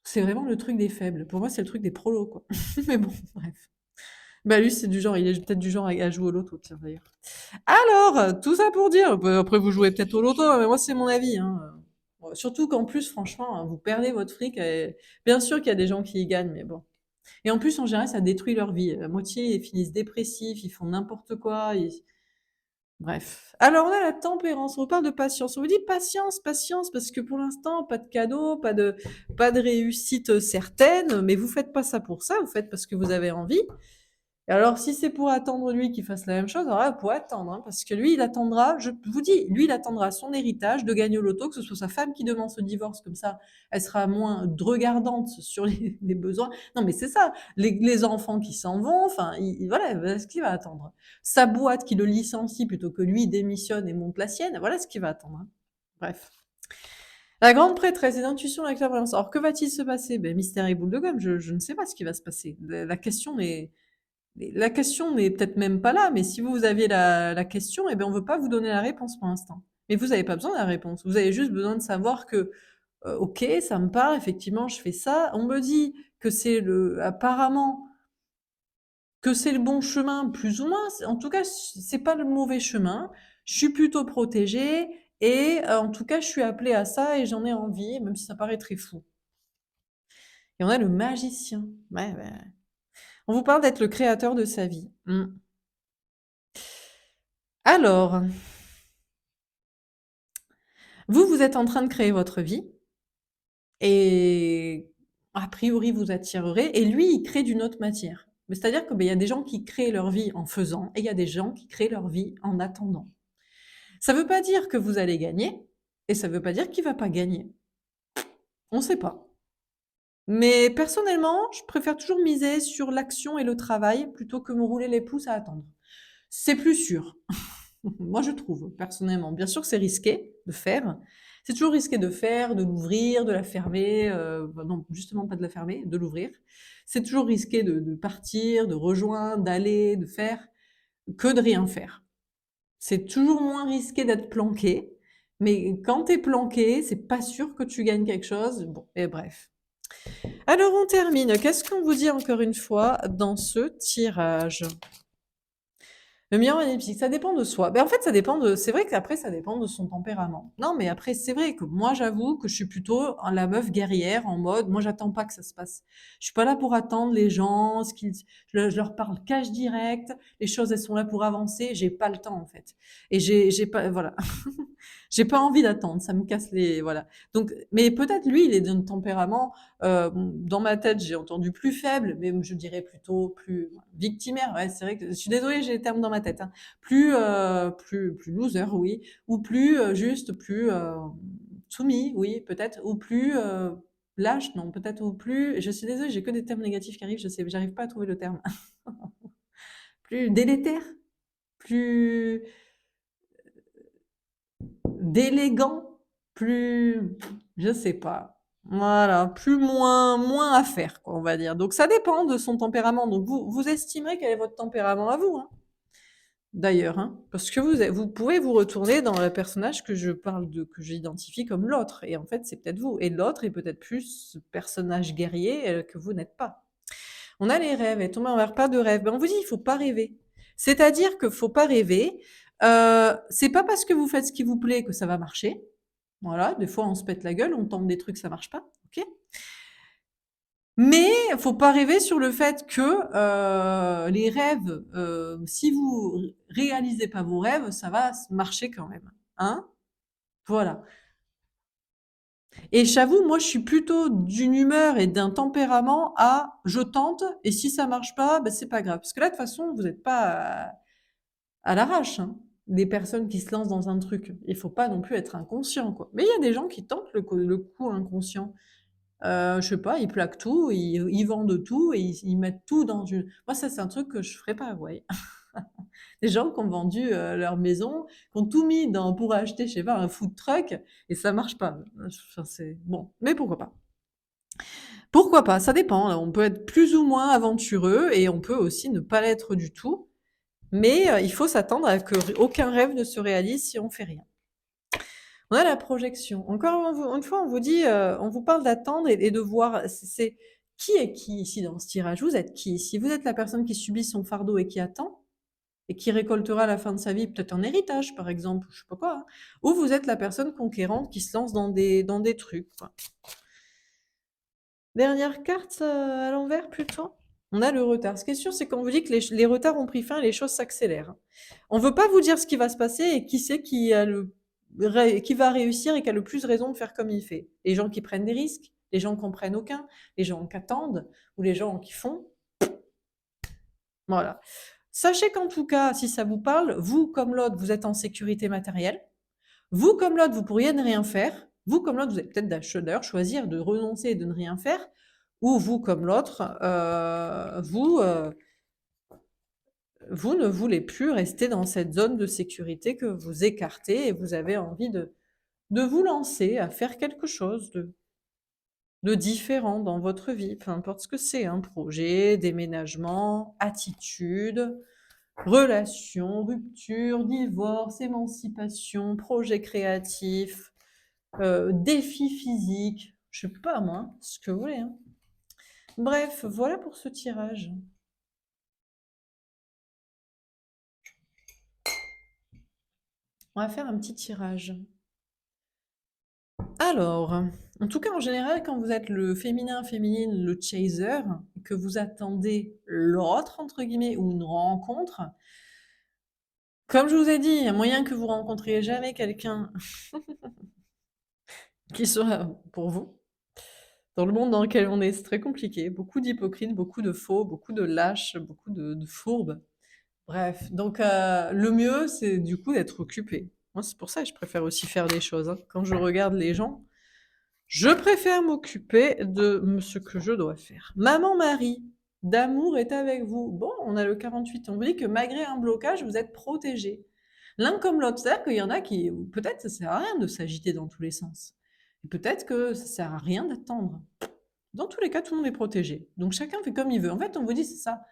c'est vraiment le truc des faibles. Pour moi, c'est le truc des prolos, quoi. Mais bon, bref. Bah lui, c'est du genre, il est peut-être du genre à jouer au loto, tiens d'ailleurs. Alors, tout ça pour dire, bah, après vous jouez peut-être au loto, hein, mais moi c'est mon avis, hein. Bon, surtout qu'en plus, franchement, hein, vous perdez votre fric. Et bien sûr qu'il y a des gens qui y gagnent, mais bon. Et en plus, en général, ça détruit leur vie. La moitié, ils finissent dépressifs, ils font n'importe quoi. Bref. Alors, on a la tempérance. On parle de patience. On vous dit patience, patience, parce que pour l'instant, pas de cadeau, pas de réussite certaine. Mais vous faites pas ça pour ça. Vous faites parce que vous avez envie. Et alors, si c'est pour attendre lui qu'il fasse la même chose, alors là, vous pouvez attendre, hein, parce que lui, il attendra, je vous dis, lui, il attendra son héritage de gagner au loto, que ce soit sa femme qui demande ce divorce, comme ça, elle sera moins regardante sur les besoins. Non, mais c'est ça, les enfants qui s'en vont, enfin, voilà ce qu'il va attendre. Sa boîte qui le licencie plutôt que lui démissionne et monte la sienne, voilà ce qu'il va attendre, hein. Bref. La grande prêtresse et l'intuition, la clairvoyance. Alors, que va-t-il se passer? Ben, mystère et boule de gomme, je ne sais pas ce qui va se passer. La question n'est peut-être même pas là, mais si vous aviez la question, eh bien, on ne veut pas vous donner la réponse pour l'instant. Mais vous n'avez pas besoin de la réponse. Vous avez juste besoin de savoir que, ok, ça me parle, effectivement, je fais ça. On me dit que apparemment, que c'est le bon chemin, plus ou moins. En tout cas, c'est pas le mauvais chemin. Je suis plutôt protégée et en tout cas, je suis appelée à ça et j'en ai envie, même si ça paraît très fou. Et on a le magicien. Ouais, ouais. On vous parle d'être le créateur de sa vie. Alors, vous êtes en train de créer votre vie et a priori vous attirerez et lui, il crée d'une autre matière. Mais c'est-à-dire que, il y a des gens qui créent leur vie en faisant et il y a des gens qui créent leur vie en attendant. Ça veut pas dire que vous allez gagner et ça veut pas dire qu'il va pas gagner. On sait pas. Mais personnellement, je préfère toujours miser sur l'action et le travail plutôt que me rouler les pouces à attendre. C'est plus sûr. Moi, je trouve, personnellement. Bien sûr que c'est risqué de faire. C'est toujours risqué de faire, de l'ouvrir, de la fermer. Bah non, justement pas de la fermer, de l'ouvrir. C'est toujours risqué de partir, de rejoindre, d'aller, de faire, que de rien faire. C'est toujours moins risqué d'être planqué. Mais quand t'es planqué, c'est pas sûr que tu gagnes quelque chose. Bon, et bref. Alors on termine. Qu'est-ce qu'on vous dit encore une fois dans ce tirage? Le meilleur magnifique, ça dépend de soi. Ben, en fait, ça dépend de c'est vrai qu'après ça dépend de son tempérament. Non, mais après c'est vrai que moi j'avoue que je suis plutôt la meuf guerrière en mode moi j'attends pas que ça se passe. Je suis pas là pour attendre les gens, je leur parle cash direct, les choses elles sont là pour avancer, j'ai pas le temps en fait. Et j'ai pas voilà. J'ai pas envie d'attendre, ça me casse les voilà. Donc mais peut-être lui, il est d'un tempérament dans ma tête, j'ai entendu plus faible, mais je dirais plutôt plus victimaire. Ouais, c'est vrai que je suis désolée, j'ai les termes dans ma tête, hein. Plus loser, oui, ou plus juste plus soumis, oui, peut-être, ou plus lâche, non, peut-être, ou plus. Je suis désolée, j'ai que des termes négatifs qui arrivent, je sais, j'arrive pas à trouver le terme. Plus délétère, plus d'élégant, plus, je sais pas. Voilà, moins à faire quoi, on va dire. Donc ça dépend de son tempérament. Donc vous estimerez quel est votre tempérament à vous, hein, d'ailleurs, hein. Parce que vous pouvez vous retourner dans le personnage que j'identifie comme l'autre et en fait, c'est peut-être vous et l'autre est peut-être plus ce personnage guerrier, que vous n'êtes pas. On a les rêves et tomber envers pas de rêve. Ben, on vous dit: «Il faut pas rêver». C'est-à-dire que faut pas rêver, c'est pas parce que vous faites ce qui vous plaît que ça va marcher. Voilà, des fois on se pète la gueule, on tente des trucs, ça marche pas, OK? Mais faut pas rêver sur le fait que, les rêves, si vous réalisez pas vos rêves, ça va marcher quand même, hein? Voilà. Et j'avoue, moi, je suis plutôt d'une humeur et d'un tempérament à je tente et si ça marche pas, bah, c'est pas grave. Parce que là, de toute façon, vous êtes pas à l'arrache, hein, des personnes qui se lancent dans un truc. Il faut pas non plus être inconscient, quoi. Mais il y a des gens qui tentent le coup inconscient. Je sais pas, ils plaquent tout, ils vendent tout et ils mettent tout dans une moi ça c'est un truc que je ferais pas, vous voyez? Des gens qui ont vendu, leur maison, qui ont tout mis dans pour acheter, je sais pas, un food truck et ça marche pas. Enfin c'est bon, mais pourquoi pas? Pourquoi pas? Ça dépend, on peut être plus ou moins aventureux et on peut aussi ne pas l'être du tout, mais il faut s'attendre à que aucun rêve ne se réalise si on fait rien. On a la projection. Encore une fois, on vous dit, on vous parle d'attendre et de voir. C'est qui est qui ici dans ce tirage? Vous êtes qui ici? Vous êtes la personne qui subit son fardeau et qui attend et qui récoltera à la fin de sa vie peut-être un héritage, par exemple, ou je sais pas quoi, hein. Ou vous êtes la personne conquérante qui se lance dans des trucs, quoi. Dernière carte à l'envers plutôt. On a le retard. Ce qui est sûr, c'est qu'on vous dit que les retards ont pris fin et les choses s'accélèrent. On ne veut pas vous dire ce qui va se passer et qui c'est qui va réussir et qui a le plus raison de faire comme il fait. Les gens qui prennent des risques, les gens qui n'en prennent aucun, les gens qui attendent ou les gens qui font. Voilà. Sachez qu'en tout cas, si ça vous parle, vous comme l'autre, vous êtes en sécurité matérielle. Vous comme l'autre, vous pourriez ne rien faire. Vous comme l'autre, vous allez peut-être d'ailleurs choisir de renoncer et de ne rien faire. Ou vous comme l'autre, vous ne voulez plus rester dans cette zone de sécurité que vous écartez et vous avez envie de vous lancer à faire quelque chose de différent dans votre vie, peu importe ce que c'est, un projet, déménagement, attitude, relation, rupture, divorce, émancipation, projet créatif, défi physique, je sais pas moi, ce que vous voulez, hein. Bref, voilà pour ce tirage. On va faire un petit tirage. Alors, en tout cas, en général, quand vous êtes le féminin, féminine, le chaser, que vous attendez l'autre, entre guillemets, ou une rencontre, comme je vous ai dit, il y a moyen que vous rencontriez jamais quelqu'un qui soit pour vous. Dans le monde dans lequel on est, c'est très compliqué. Beaucoup d'hypocrites, beaucoup de faux, beaucoup de lâches, beaucoup de fourbes. Bref, donc le mieux, c'est du coup d'être occupé. Moi, c'est pour ça que je préfère aussi faire des choses, hein. Quand je regarde les gens, je préfère m'occuper de ce que je dois faire. Maman Marie, d'amour est avec vous. Bon, on a le 48. On vous dit que malgré un blocage, vous êtes protégé. L'un comme l'autre. C'est-à-dire qu'il y en a qui, peut-être, ça sert à rien de s'agiter dans tous les sens. Et peut-être que ça sert à rien d'attendre. Dans tous les cas, tout le monde est protégé. Donc chacun fait comme il veut. En fait, on vous dit, c'est ça.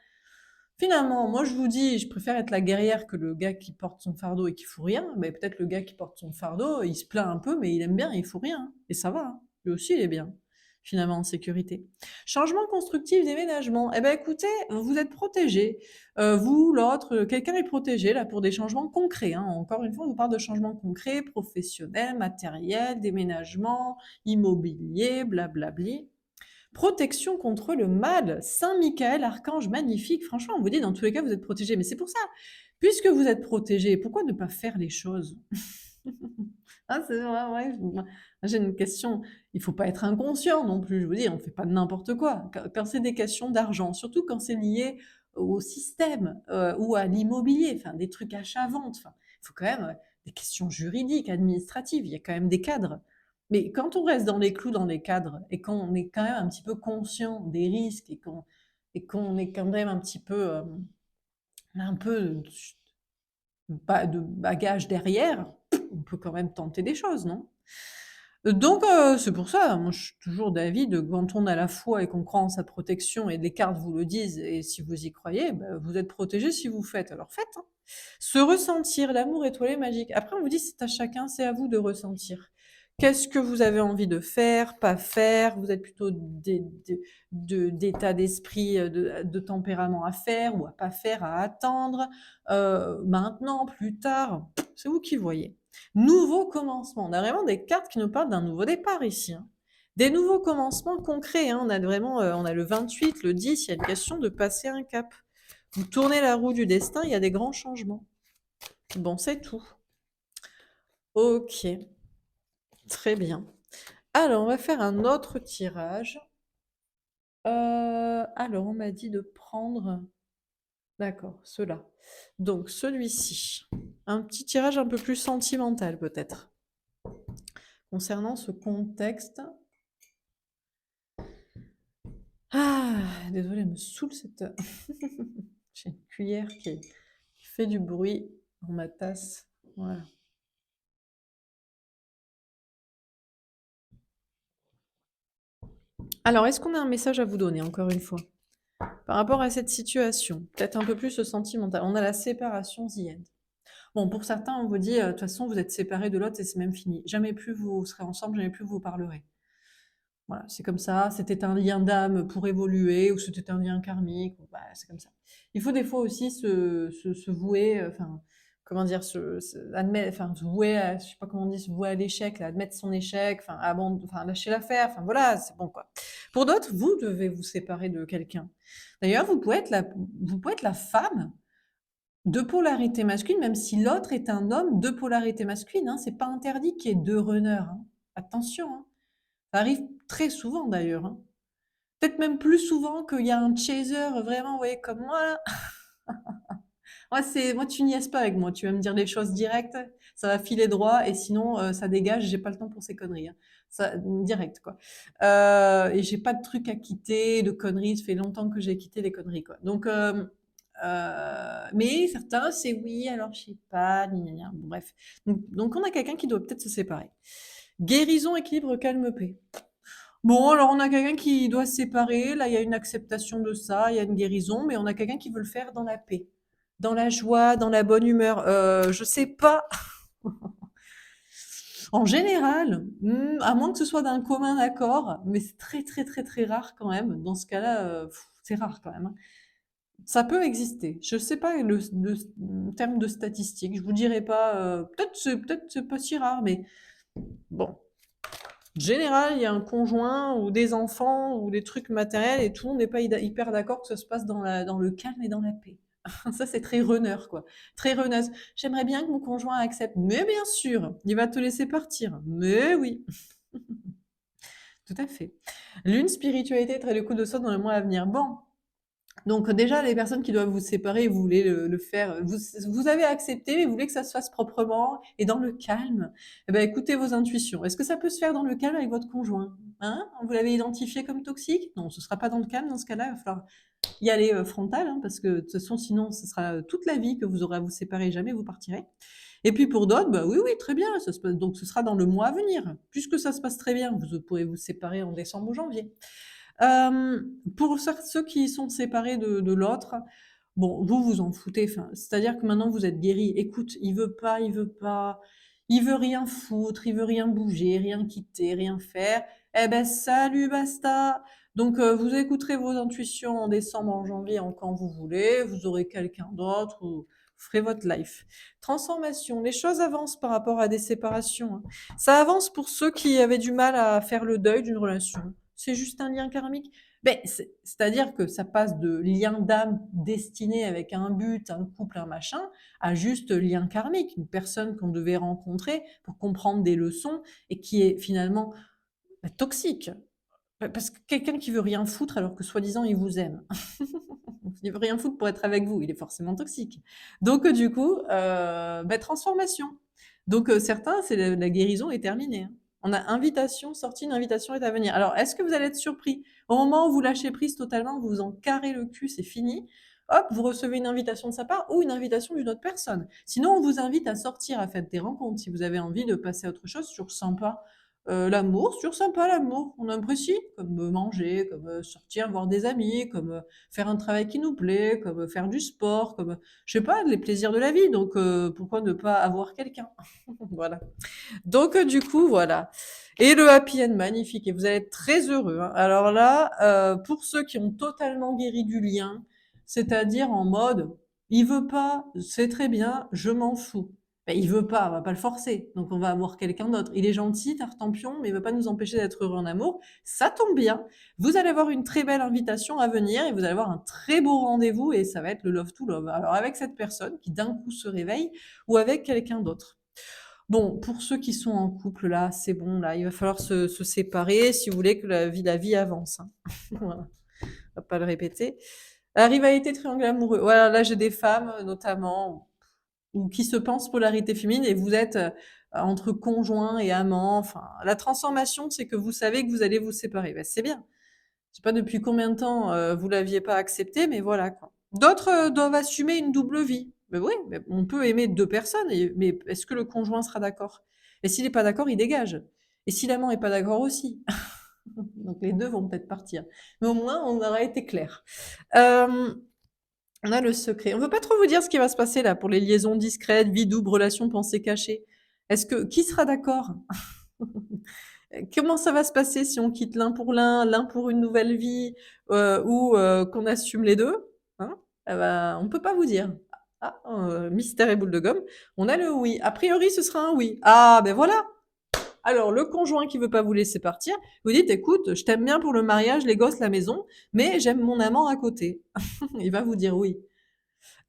Finalement, moi je vous dis, je préfère être la guerrière que le gars qui porte son fardeau et qui fout rien. Mais peut-être le gars qui porte son fardeau, il se plaint un peu, mais il aime bien et il fout rien, hein. Et ça va, hein. Lui aussi, il est bien, finalement, en sécurité. Changement constructif, déménagement. Eh ben écoutez, vous êtes protégé. Vous, l'autre, quelqu'un est protégé là pour des changements concrets, hein. Encore une fois, on vous parle de changements concrets, professionnels, matériels, déménagement, immobilier, blablabli. Protection contre le mal. Saint Michael, archange magnifique. Franchement, on vous dit, dans tous les cas, vous êtes protégé. Mais c'est pour ça, puisque vous êtes protégé, pourquoi ne pas faire les choses? Ah, c'est vrai, ouais. J'ai une question. Il faut pas être inconscient non plus. Je vous dis, on fait pas n'importe quoi. Quand c'est des questions d'argent, surtout quand c'est lié au système ou à l'immobilier, enfin des trucs achat-vente. Enfin, il faut quand même des questions juridiques, administratives. Il y a quand même des cadres. Mais quand on reste dans les clous, dans les cadres, et qu'on est quand même un petit peu conscient des risques et qu'on est quand même un peu de bagage derrière, on peut quand même tenter des choses, non? Donc c'est pour ça, moi je suis toujours d'avis de quand on a la foi et qu'on croit en sa protection et les cartes vous le disent et si vous y croyez, bah, vous êtes protégé si vous faites, alors faites, hein. Se ressentir, l'amour étoilé magique. Après on vous dit c'est à chacun, c'est à vous de ressentir. Qu'est-ce que vous avez envie de faire, pas faire? Vous êtes plutôt d'état d'esprit, de tempérament à faire ou à pas faire, à attendre, maintenant, plus tard? C'est vous qui voyez. Nouveau commencement. On a vraiment des cartes qui nous parlent d'un nouveau départ ici, hein. Des nouveaux commencements concrets, hein. On a vraiment, on a le 28, le 10, il y a une question de passer un cap. Vous tournez la roue du destin, il y a des grands changements. Bon, c'est tout. Ok, très bien. Alors, on va faire un autre tirage. Alors, on m'a dit de prendre... D'accord, ceux-là. Donc, celui-ci. Un petit tirage un peu plus sentimental, peut-être. Concernant ce contexte. Ah, désolée, elle me saoule cette... J'ai une cuillère qui fait du bruit dans ma tasse. Voilà. Alors, est-ce qu'on a un message à vous donner, encore une fois, par rapport à cette situation? Peut-être un peu plus sentimental. On a la séparation The End. Bon, pour certains, on vous dit, de toute façon, vous êtes séparés de l'autre et c'est même fini. Jamais plus vous serez ensemble, jamais plus vous parlerez. Voilà, c'est comme ça. C'était un lien d'âme pour évoluer ou c'était un lien karmique. Bah, c'est comme ça. Il faut des fois aussi se vouer, enfin, comment dire, admettre, enfin, se vouer à, je sais pas comment on dit, se vouer à l'échec, là, admettre son échec, enfin, enfin, lâcher l'affaire, enfin, voilà, c'est bon, quoi. Pour d'autres, vous devez vous séparer de quelqu'un. D'ailleurs, vous pouvez être la femme de polarité masculine, même si l'autre est un homme de polarité masculine, hein. C'est pas interdit qu'il y ait deux runners, hein. Attention, hein. Ça arrive très souvent d'ailleurs, hein. Peut-être même plus souvent qu'il y a un chaser vraiment, vous voyez, comme moi là. Moi, tu niaises pas avec moi, tu vas me dire les choses directes, ça va filer droit et sinon ça dégage, j'ai pas le temps pour ces conneries, hein. Ça, direct quoi. Et j'ai pas de trucs à quitter, de conneries, ça fait longtemps que j'ai quitté les conneries quoi. Donc, mais certains, c'est oui, alors je sais pas, gna gna gna. Bon, bref. Donc on a quelqu'un qui doit peut-être se séparer. Guérison, équilibre, calme, paix. Bon, alors on a quelqu'un qui doit se séparer, là il y a une acceptation de ça, il y a une guérison, mais on a quelqu'un qui veut le faire dans la paix, dans la joie, dans la bonne humeur. Je sais pas, en général, à moins que ce soit d'un commun accord, mais c'est très très très très rare quand même. Dans ce cas-là, c'est rare quand même, hein. Ça peut exister. Je sais pas en termes de statistiques, je vous dirai pas, peut-être c'est pas si rare, mais bon. En général, il y a un conjoint ou des enfants ou des trucs matériels et tout le monde n'est pas hyper d'accord que ça se passe dans le calme et dans la paix. Ça, c'est très runner, quoi. Très runneuse. J'aimerais bien que mon conjoint accepte. Mais bien sûr, il va te laisser partir. Mais oui, tout à fait. Lune, spiritualité, trait de coup de sort dans le mois à venir. Bon, donc déjà, les personnes qui doivent vous séparer, vous voulez le faire, vous avez accepté, mais vous voulez que ça se fasse proprement et dans le calme. Eh ben, écoutez vos intuitions. Est-ce que ça peut se faire dans le calme avec votre conjoint? Hein? Vous l'avez identifié comme toxique? Non, ce sera pas dans le calme. Dans ce cas-là, il va falloir y aller frontal, hein, parce que de toute façon, sinon, ce sera toute la vie que vous aurez à vous séparer, jamais vous partirez. Et puis pour d'autres, bah oui, oui, très bien. Donc ce sera dans le mois à venir. Puisque ça se passe très bien, vous pourrez vous séparer en décembre ou janvier. Pour ceux qui sont séparés de l'autre, bon, vous vous en foutez. Enfin, c'est-à-dire que maintenant vous êtes guéri. Écoute, il veut pas, il veut rien foutre, il veut rien bouger, rien quitter, rien faire. Eh ben salut, basta. Donc vous écouterez vos intuitions en décembre, en janvier, en quand vous voulez. Vous aurez quelqu'un d'autre ou vous ferez votre life. Transformation. Les choses avancent par rapport à des séparations, hein. Ça avance pour ceux qui avaient du mal à faire le deuil d'une relation. C'est juste un lien karmique. Ben, c'est-à-dire que ça passe de lien d'âme destiné avec un but, un couple, un machin, à juste lien karmique, une personne qu'on devait rencontrer pour comprendre des leçons et qui est finalement toxique. Parce que quelqu'un qui veut rien foutre alors que soi-disant il vous aime, il veut rien foutre pour être avec vous, il est forcément toxique. Donc du coup, ben, transformation. Donc certains, c'est la guérison est terminée, hein. On a invitation, sortie, une invitation est à venir. Alors, est-ce que vous allez être surpris? Au moment où vous lâchez prise totalement, vous vous en carrez le cul, c'est fini. Hop, vous recevez une invitation de sa part ou une invitation d'une autre personne. Sinon, on vous invite à sortir, à faire des rencontres. Si vous avez envie de passer à autre chose, sur sympa. L'amour, c'est toujours sympa l'amour, on apprécie, comme, manger, comme, sortir voir des amis, comme, faire un travail qui nous plaît, comme, faire du sport, comme, je sais pas, les plaisirs de la vie, donc pourquoi ne pas avoir quelqu'un? Voilà. Donc du coup, voilà. Et le happy end magnifique et vous allez être très heureux, hein. Alors là, pour ceux qui ont totalement guéri du lien, c'est-à-dire en mode: «Il veut pas, c'est très bien, je m'en fous». Bah, il veut pas, on va pas le forcer, donc on va avoir quelqu'un d'autre. Il est gentil, tartempion, mais il veut pas nous empêcher d'être heureux en amour. Ça tombe bien, vous allez avoir une très belle invitation à venir et vous allez avoir un très beau rendez-vous et ça va être le love to love. Alors avec cette personne qui d'un coup se réveille ou avec quelqu'un d'autre. Bon, pour ceux qui sont en couple, là, c'est bon, là, il va falloir se séparer si vous voulez que la vie avance, hein. Voilà, on va pas le répéter. La rivalité triangle amoureux. Voilà, là, j'ai des femmes, notamment, ou qui se pensent polarité féminine et vous êtes entre conjoint et amant. Enfin, la transformation, c'est que vous savez que vous allez vous séparer. Ben, c'est bien. Je sais pas depuis combien de temps vous l'aviez pas accepté, mais voilà quoi. D'autres doivent assumer une double vie. Mais oui, mais on peut aimer deux personnes, mais est-ce que le conjoint sera d'accord? Et s'il n'est pas d'accord, il dégage. Et si l'amant est pas d'accord aussi. Donc les deux vont peut-être partir. Mais au moins, on aura été clair. Euh, on a le secret. On veut pas trop vous dire ce qui va se passer là pour les liaisons discrètes, vie double, relations, pensées cachées. Est-ce que qui sera d'accord? Comment ça va se passer si on quitte l'un pour une nouvelle vie, ou qu'on assume les 2, hein? Eh bah, on peut pas vous dire. Ah, mystère et boule de gomme. On a le oui. A priori, ce sera un oui. Ah, ben voilà! Alors le conjoint qui veut pas vous laisser partir, vous dites: «Écoute, je t'aime bien pour le mariage, les gosses, la maison, mais j'aime mon amant à côté». Il va vous dire oui.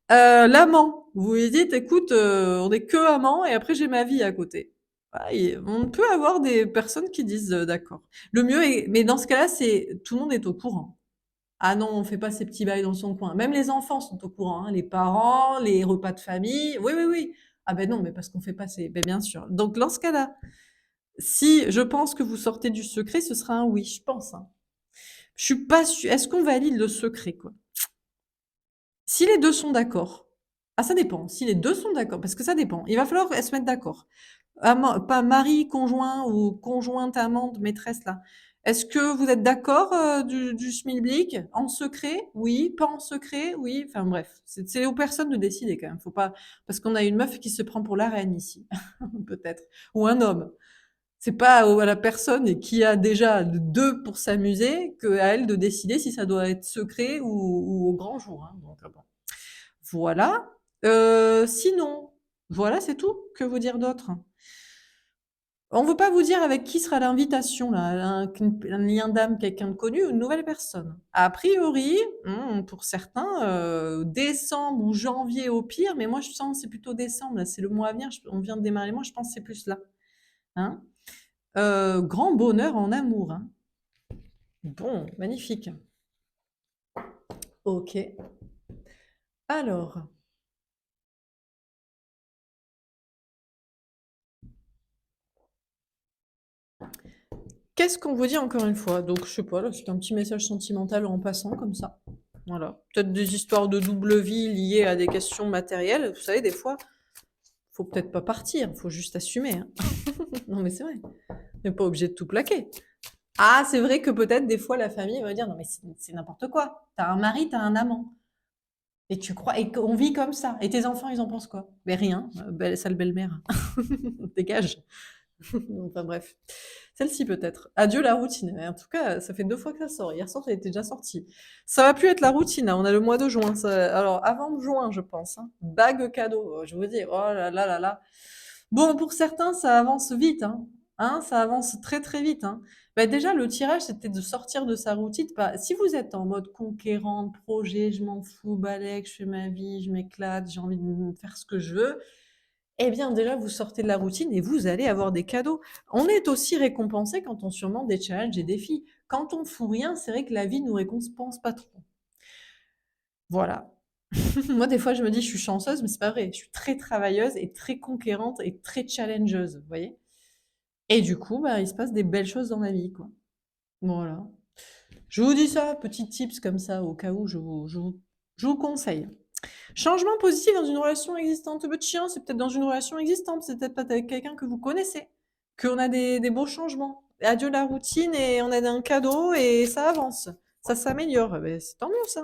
L'amant, vous lui dites: «Écoute, on est que amants et après j'ai ma vie à côté». Ah et on peut avoir des personnes qui disent, d'accord. Le mieux est mais dans ce cas-là, c'est tout le monde est au courant. Ah non, on fait pas ces petits bails dans son coin. Même les enfants sont au courant, hein, les parents, les repas de famille. Oui, oui, oui. Ah ben non, mais parce qu'on fait pas ces beh, bien sûr. Donc dans ce cas-là, si je pense que vous sortez du secret, ce sera un oui, je pense, hein. Je suis pas sûre. Est-ce qu'on valide le secret, quoi? Si les 2 sont d'accord, ah ça dépend, si les 2 sont d'accord, parce que ça dépend. Il va falloir, se mettre d'accord. Amant pas mari, conjoint ou conjointe, amante, maîtresse là. Est-ce que vous êtes d'accord, du schmilblick? En secret? Oui. Pas en secret? Oui. Enfin bref, c'est aux personnes de décider quand même. Faut pas parce qu'on a une meuf qui se prend pour la reine ici, peut-être, ou un homme. C'est pas à la personne qui a déjà 2 pour s'amuser qu'à elle de décider si ça doit être secret ou au grand jour, hein, donc bon. Voilà. Sinon, voilà, c'est tout. Que vous dire d'autre? On veut pas vous dire avec qui sera l'invitation là, un lien d'âme, quelqu'un de connu ou une nouvelle personne. A priori, pour certains, décembre ou janvier au pire, mais moi je sens c'est plutôt décembre là, c'est le mois à venir, on vient de démarrer le mois, je pense que c'est plus là, hein. Grand bonheur en amour, hein. Bon, magnifique. OK. Alors, qu'est-ce qu'on vous dit encore une fois? Donc je sais pas, là, c'est un petit message sentimental en passant comme ça. Voilà. Peut-être des histoires de double vie liées à des questions matérielles. Vous savez, des fois, faut peut-être pas partir, faut juste assumer, hein. Non, mais c'est vrai. On n'est pas obligé de tout plaquer. Ah, c'est vrai que peut-être des fois la famille va dire non mais c'est n'importe quoi. T'as un mari, t'as un amant. Et tu crois et qu'on vit comme ça. Et tes enfants, ils en pensent quoi? Ben rien, sale belle-mère. Dégage. Enfin bref. Celle-ci peut-être. Adieu la routine. En tout cas, ça fait 2 fois que ça sort. Hier soir, ça était déjà sorti. Ça va plus être la routine, là. On a le mois de juin. Alors, avant juin, je pense, hein. Bague cadeau. Je vous dis, oh là là là là. Bon, pour certains, ça avance vite, hein. Hein, ça avance très très vite, hein. Bah, déjà, le tirage, c'était de sortir de sa routine. Si vous êtes en mode conquérante, projet, je m'en fous, balèque, je fais ma vie, je m'éclate, j'ai envie de faire ce que je veux, eh bien, déjà, vous sortez de la routine et vous allez avoir des cadeaux. On est aussi récompensé quand on surmonte des challenges et défis. Quand on fout rien, c'est vrai que la vie nous récompense pas trop. Voilà. Moi, des fois, je me dis, je suis chanceuse, mais c'est pas vrai. Je suis très travailleuse et très conquérante et très challengeuse, vous voyez? Et du coup, bah, il se passe des belles choses dans ma vie, quoi. Voilà. Je vous dis ça, petit tips comme ça, au cas où je vous conseille. Changement positif dans une relation existante. Votre chien, c'est peut-être dans une relation existante, c'est peut-être pas avec quelqu'un que vous connaissez, qu'on a des beaux changements. Adieu la routine et on a un cadeau et ça avance. Ça s'améliore. Eh ben, c'est tant mieux ça,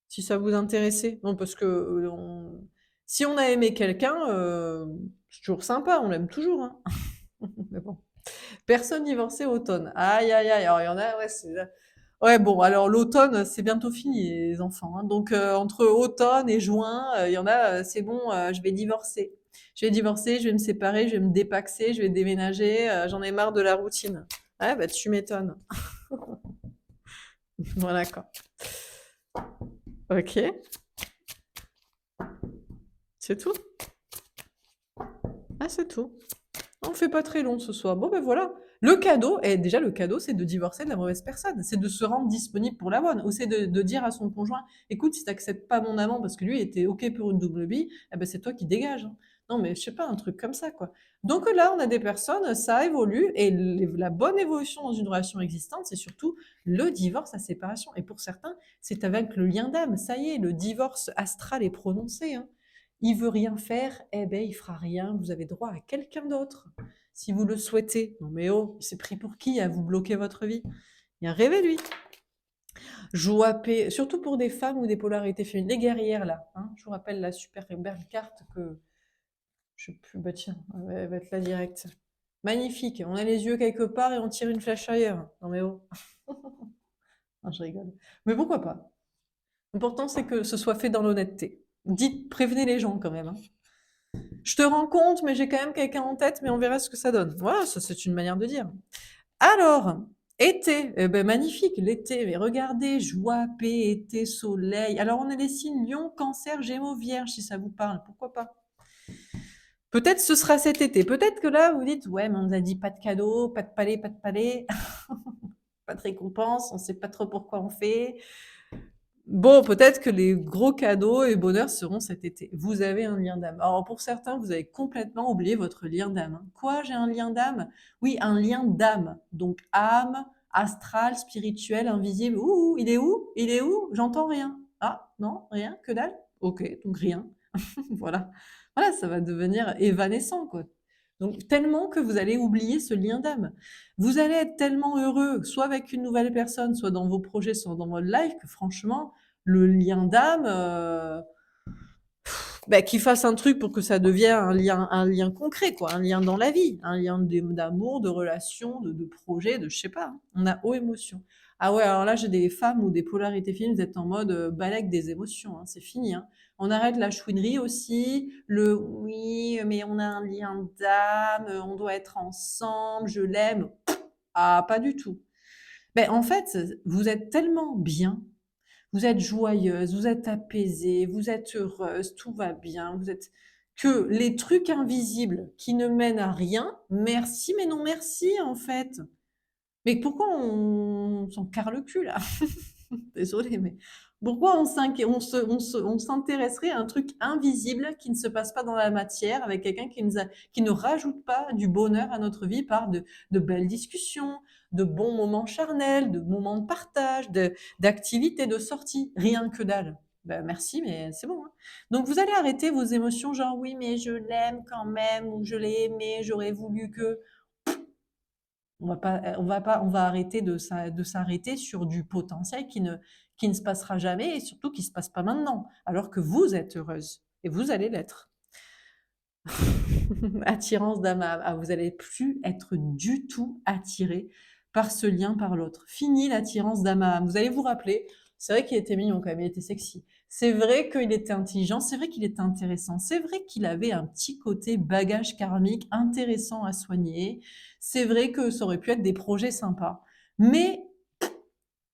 si ça vous intéressait. Non, parce que si on a aimé quelqu'un, c'est toujours sympa, on l'aime toujours, hein. Mais bon. Personne divorcée automne. Aïe, aïe, aïe. Alors, il y en a, ouais, c'est. Ouais, bon, alors l'automne, c'est bientôt fini, les enfants, hein. Donc, entre automne et juin, il y en a, c'est bon, je vais divorcer. Je vais divorcer, je vais me séparer, je vais me dépaxer, je vais déménager, j'en ai marre de la routine. Ouais, bah, tu m'étonnes. Voilà, quoi. Ok, c'est tout? Ah, c'est tout. On fait pas très long ce soir. Bon, ben voilà. Le cadeau, et déjà le cadeau, c'est de divorcer de la mauvaise personne. C'est de se rendre disponible pour la bonne. Ou c'est de dire à son conjoint, écoute, si t'acceptes pas mon amant parce que lui était OK pour une double vie, eh ben c'est toi qui dégages, hein. Non, mais je sais pas, un truc comme ça, quoi. Donc là, on a des personnes, ça évolue, et la bonne évolution dans une relation existante, c'est surtout le divorce, la séparation. Et pour certains, c'est avec le lien d'âme. Ça y est, le divorce astral est prononcé, hein. Il veut rien faire, eh ben il fera rien. Vous avez droit à quelqu'un d'autre si vous le souhaitez. Non mais oh, c'est pris pour qui à vous bloquer votre vie? Il a rêvé lui. Joie, paix, surtout pour des femmes ou des polarités féminines, les guerrières là, hein. Je vous rappelle la super belle carte que je sais plus. Bah tiens, elle va être là direct. Magnifique. On a les yeux quelque part et on tire une flèche ailleurs. Non mais oh. Non, je rigole. Mais pourquoi pas? L'important c'est que ce soit fait dans l'honnêteté. Dites, prévenez les gens quand même, hein. Je te rends compte, mais j'ai quand même quelqu'un en tête, mais on verra ce que ça donne. Voilà, ça c'est une manière de dire. Alors, été, eh ben, magnifique, l'été, mais regardez, joie, paix, été, soleil. Alors on a les signes Lion, Cancer, Gémeaux, Vierge, si ça vous parle, pourquoi pas. Peut-être ce sera cet été. Peut-être que là, vous dites, ouais, mais on nous a dit pas de cadeau, pas de palais, pas de palais, pas de récompense, on sait pas trop pourquoi on fait. Bon, peut-être que les gros cadeaux et bonheur seront cet été. Vous avez un lien d'âme. Alors pour certains, vous avez complètement oublié votre lien d'âme, hein. Quoi, j'ai un lien d'âme? Oui, un lien d'âme. Donc âme, astral, spirituel, invisible. Ouh, il est où? Il est où? J'entends rien. Ah, non, rien, que dalle? Ok, donc rien. Voilà. Voilà, ça va devenir évanescent, quoi. Donc tellement que vous allez oublier ce lien d'âme. Vous allez être tellement heureux, soit avec une nouvelle personne, soit dans vos projets, soit dans votre life, que franchement, le lien d'âme, bah, qu'il fasse un truc pour que ça devienne un lien concret, quoi, un lien dans la vie, un lien d'amour, de relation, de projet, de je sais pas, hein. On a haut émotion. Ah ouais, alors là, j'ai des femmes ou des polarités films, vous êtes en mode balèque des émotions, hein, c'est fini, hein. On arrête la chouinerie aussi, le oui, mais on a un lien d'âme, on doit être ensemble, je l'aime. Ah, pas du tout. Ben, en fait, vous êtes tellement bien, vous êtes joyeuse, vous êtes apaisée, vous êtes heureuse, tout va bien, vous êtes que les trucs invisibles qui ne mènent à rien, merci, mais non merci, en fait. Mais pourquoi on s'en carre le cul, là? Désolée, mais pourquoi on s'intéresserait à un truc invisible qui ne se passe pas dans la matière avec quelqu'un qui ne rajoute pas du bonheur à notre vie par de belles discussions, de bons moments charnels, de moments de partage, d'activités, de sorties, rien que dalle. Ben merci, mais c'est bon, hein. Donc vous allez arrêter vos émotions, genre oui, mais je l'aime quand même, ou je l'ai aimé, j'aurais voulu que. On va arrêter de s'arrêter sur du potentiel qui ne se passera jamais et surtout qui se passe pas maintenant, alors que vous êtes heureuse et vous allez l'être. Attirance d'âme à âme. Ah, vous allez plus être du tout attiré par ce lien par l'autre. Fini l'attirance d'âme à âme. Vous allez vous rappeler, c'est vrai qu'il était mignon quand même, il était sexy. C'est vrai qu'il était intelligent, c'est vrai qu'il était intéressant, c'est vrai qu'il avait un petit côté bagage karmique intéressant à soigner. C'est vrai que ça aurait pu être des projets sympas. Mais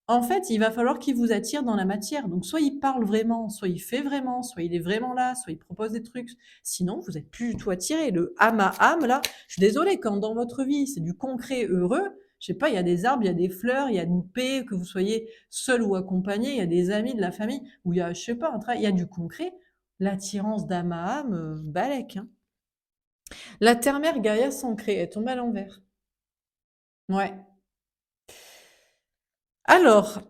en fait, il va falloir qu'il vous attire dans la matière. Donc, soit il parle vraiment, soit il fait vraiment, soit il est vraiment là, soit il propose des trucs. Sinon, vous êtes plus du tout attiré. Le âme à âme, là, je suis désolée, quand dans votre vie, c'est du concret heureux, je sais pas, il y a des arbres, il y a des fleurs, il y a une paix, que vous soyez seul ou accompagné, il y a des amis, de la famille, où il y a, je sais pas, un travail, il y a du concret. L'attirance d'âme à âme, balèque, hein. La terre-mère Gaïa s'ancrée, elle tombe à l'envers. Ouais. Alors,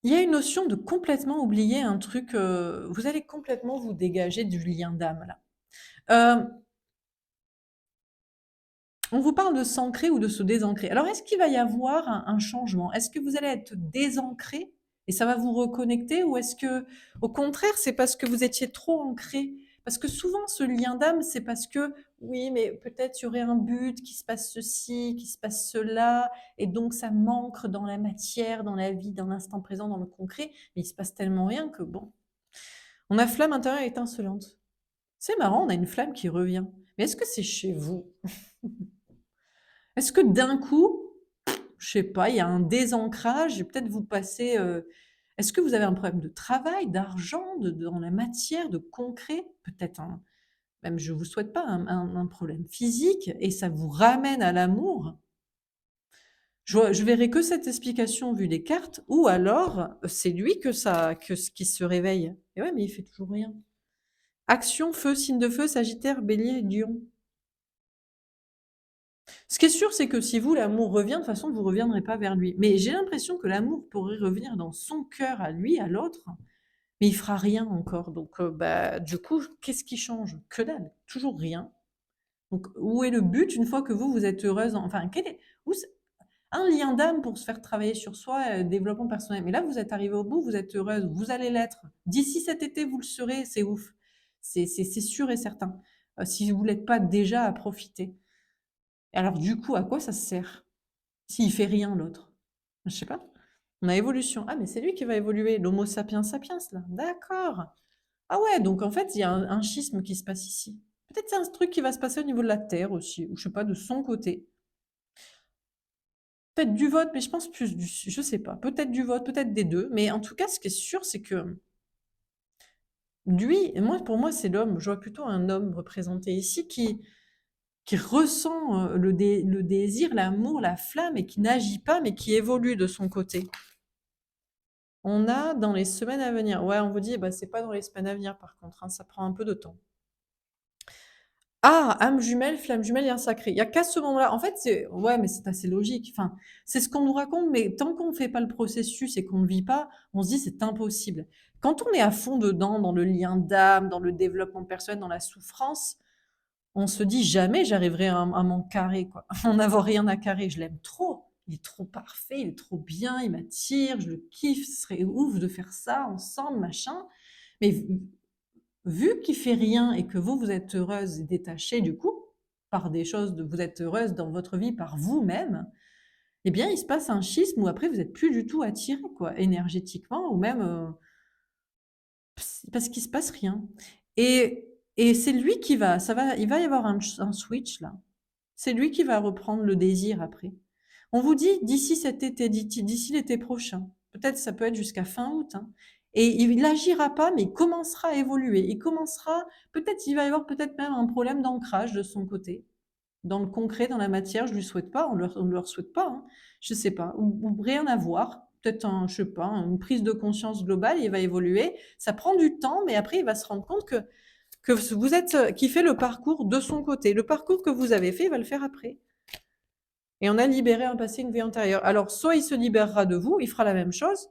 il y a une notion de complètement oublier un truc, vous allez complètement vous dégager du lien d'âme là. On vous parle de s'ancrer ou de se désancrer. Alors, est-ce qu'il va y avoir un changement? Est-ce que vous allez être désancré et ça va vous reconnecter ou est-ce que, au contraire, c'est parce que vous étiez trop ancré? Parce que souvent, ce lien d'âme, c'est parce que, oui, mais peut-être il y aurait un but, qu'il se passe ceci, qu'il se passe cela, et donc ça manque dans la matière, dans la vie, dans l'instant présent, dans le concret, mais il se passe tellement rien que bon. On a flamme intérieure étincelante. C'est marrant, on a une flamme qui revient. Mais est-ce que c'est chez vous? Est-ce que d'un coup, je sais pas, il y a un désancrage et peut-être vous passez, est-ce que vous avez un problème de travail, d'argent, dans la matière, de concret? Peut-être un même je vous souhaite pas un problème physique et ça vous ramène à l'amour? Je verrai que cette explication vu les cartes ou alors, c'est lui que ce qui se réveille. Et ouais, mais il fait toujours rien. Action, feu, signe de feu, Sagittaire, Bélier, Lion. Ce qui est sûr, c'est que si vous, l'amour revient, de toute façon, vous ne reviendrez pas vers lui. Mais j'ai l'impression que l'amour pourrait revenir dans son cœur à lui, à l'autre, mais il fera rien encore. Donc, bah, du coup, qu'est-ce qui change? Que dalle, toujours rien. Donc, où est le but une fois que vous, vous êtes heureuse? Enfin, quel est où c un lien d'âme pour se faire travailler sur soi, développement personnel. Mais là, vous êtes arrivé au bout, vous êtes heureuse, vous allez l'être. D'ici cet été, vous le serez, c'est ouf. C'est sûr et certain. Si vous l'êtes pas déjà, à profiter. Alors du coup, à quoi ça sert? S'il fait rien l'autre? Je sais pas. On a évolution. Ah mais c'est lui qui va évoluer, l'homo sapiens sapiens là. D'accord. Ah ouais, donc en fait, il y a un schisme qui se passe ici. Peut-être c'est un truc qui va se passer au niveau de la Terre aussi, ou je sais pas, de son côté. Peut-être du vote, mais je pense plus du je sais pas, peut-être du vote, peut-être des 2. Mais en tout cas, ce qui est sûr, c'est que lui et moi, pour moi, c'est l'homme. Je vois plutôt un homme représenté ici qui ressent, le désir, l'amour, la flamme et qui n'agit pas, mais qui évolue de son côté. On a dans les semaines à venir. Ouais, on vous dit, bah, c'est pas dans les semaines à venir par contre, hein, ça prend un peu de temps. Ah! Âme jumelle, flamme jumelle, lien sacré. Il y a qu'à ce moment-là en fait, c'est ouais, mais c'est assez logique. Enfin, c'est ce qu'on nous raconte, mais tant qu'on ne fait pas le processus et qu'on ne vit pas, on se dit: «C'est impossible». Quand on est à fond dedans, dans le lien d'âme, dans le développement personnel, dans la souffrance, on se dit: «Jamais j'arriverai à m'en carrer, quoi, en n'avoir rien à carrer». Je l'aime trop. Il est trop parfait, il est trop bien, il m'attire, je le kiffe, ce serait ouf de faire ça ensemble, machin. Mais vu qu'il fait rien et que vous, vous êtes heureuse et détachée du coup, par des choses de vous êtes heureuse dans votre vie par vous-même, eh bien, il se passe un schisme où après vous êtes plus du tout attirés quoi, énergétiquement ou même, parce qu'il se passe rien et c'est lui qui va il va y avoir un switch là. C'est lui qui va reprendre le désir après. On vous dit d'ici cet été, d'ici l'été prochain. Peut-être ça peut être jusqu'à fin août, hein, et il n'agira pas, mais il commencera à évoluer. Il commencera peut-être il va y avoir peut-être même un problème d'ancrage de son côté. Dans le concret, dans la matière, je lui souhaite pas, on ne leur souhaite pas, hein. Je sais pas, ou rien à voir. Peut-être un je sais pas, une prise de conscience globale, il va évoluer. Ça prend du temps, mais après il va se rendre compte que vous êtes, qui fait le parcours de son côté. Le parcours que vous avez fait, il va le faire après. Et on a libéré un passé, une vie antérieure. Alors, soit il se libérera de vous, il fera la même chose,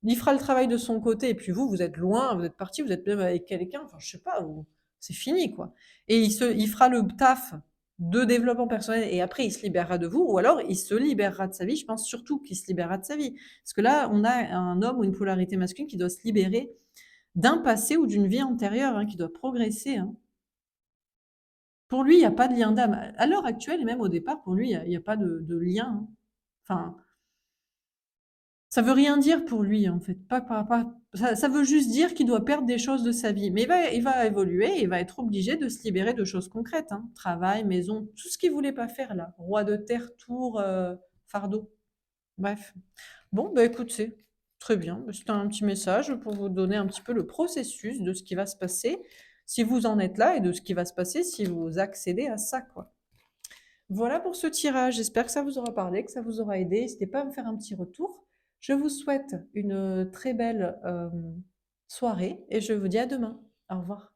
il fera le travail de son côté, et puis vous, vous êtes loin, vous êtes parti, vous êtes même avec quelqu'un, enfin, je sais pas, c'est fini, quoi. Et il fera le taf de développement personnel, et après, il se libérera de vous, ou alors il se libérera de sa vie. Je pense surtout qu'il se libérera de sa vie. Parce que là, on a un homme ou une polarité masculine qui doit se libérer d'un passé ou d'une vie antérieure, hein, qui doit progresser, hein. Pour lui, il y a pas de lien d'âme. À l'heure actuelle et même au départ, pour lui, il y a pas de lien, hein. Enfin, ça veut rien dire pour lui, en fait. Pas ça veut juste dire qu'il doit perdre des choses de sa vie. Mais il va évoluer, il va être obligé de se libérer de choses concrètes, hein. Travail, maison, tout ce qu'il voulait pas faire là. Roi de terre, tour, fardeau. Bref. Bon, bah, écoutez, très bien. Bah, c'était un petit message pour vous donner un petit peu le processus de ce qui va se passer si vous en êtes là et de ce qui va se passer si vous accédez à ça, quoi. Voilà pour ce tirage. J'espère que ça vous aura parlé, que ça vous aura aidé. N'hésitez pas à me faire un petit retour. Je vous souhaite une très belle soirée et je vous dis à demain. Au revoir.